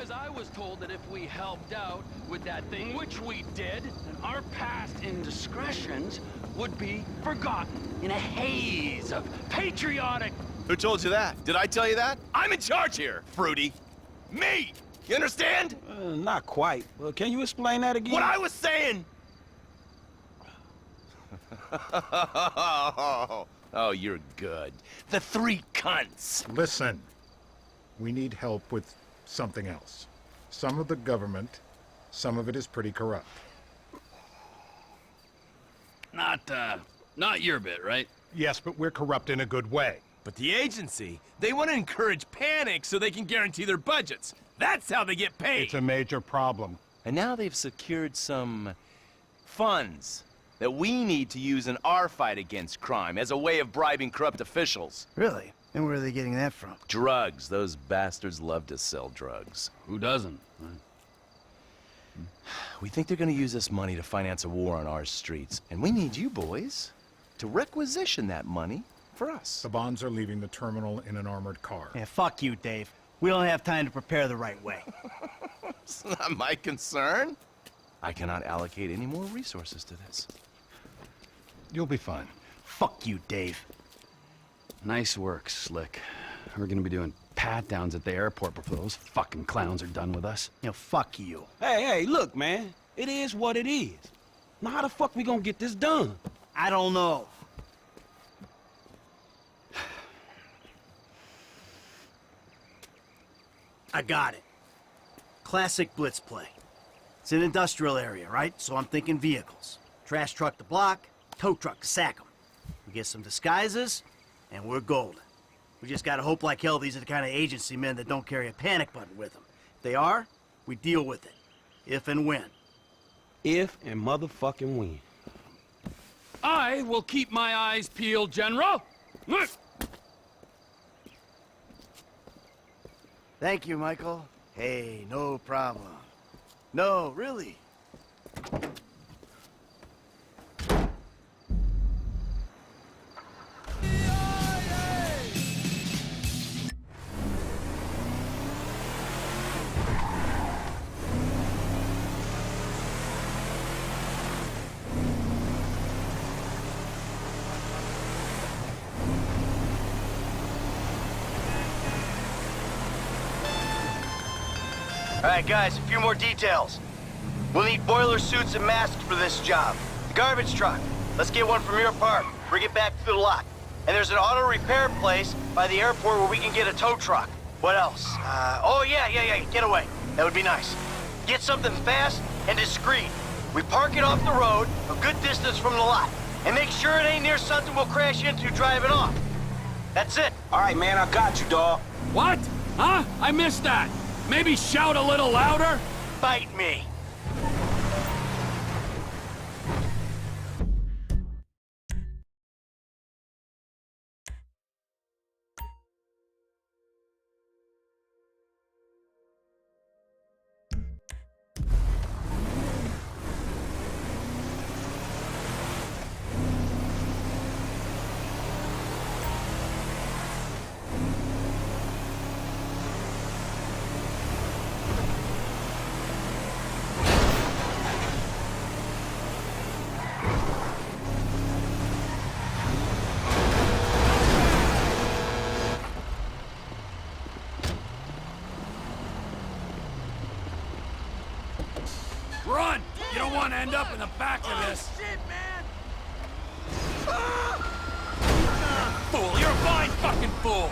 Because I was told that if we helped out with that thing, which we did, then our past indiscretions would be forgotten in a haze of patriotic... Who told you that? Did I tell you that? I'm in charge here, Fruity. Me! You understand? Not quite. Well, can you explain that again? What I was saying! Oh, you're good. The three cunts. Listen, we need help with something else. Some of the government, some of it is pretty corrupt. Not your bit, right? Yes, but we're corrupt in a good way. But the agency, they want to encourage panic so they can guarantee their budgets. That's how they get paid. It's a major problem. And now they've secured some funds that we need to use in our fight against crime as a way of bribing corrupt officials. Really? And where are they getting that from? Drugs. Those bastards love to sell drugs. Who doesn't? We think they're gonna use this money to finance a war on our streets. And we need you boys to requisition that money for us. The bonds are leaving the terminal in an armored car. Yeah, fuck you, Dave. We don't have time to prepare the right way. It's not my concern. I cannot allocate any more resources to this. You'll be fine. Fuck you, Dave. Nice work, Slick. We're gonna be doing pat-downs at the airport before those fucking clowns are done with us. You know, fuck you. Hey, look, man. It is what it is. Now, how the fuck we gonna get this done? I don't know. I got it. Classic blitz play. It's an industrial area, right? So I'm thinking vehicles. Trash truck to block, tow truck to sack them. We get some disguises, and we're golden. We just gotta hope like hell these are the kind of agency men that don't carry a panic button with them. If they are, we deal with it. If and when. If and motherfucking when. I will keep my eyes peeled, General. Thank you, Michael. Hey, no problem. No, really. All right, guys, a few more details. We'll need boiler suits and masks for this job. The garbage truck. Let's get one from your park. Bring it back to the lot. And there's an auto repair place by the airport where we can get a tow truck. What else? Oh, yeah, get away. That would be nice. Get something fast and discreet. We park it off the road, a good distance from the lot. And make sure it ain't near something we'll crash into driving off. That's it. All right, man, I got you, dawg. What? Huh? I missed that. Maybe shout a little louder? Bite me. Run! You don't want to end up in the back of this. Shit, man! Fool! You're a blind fucking fool!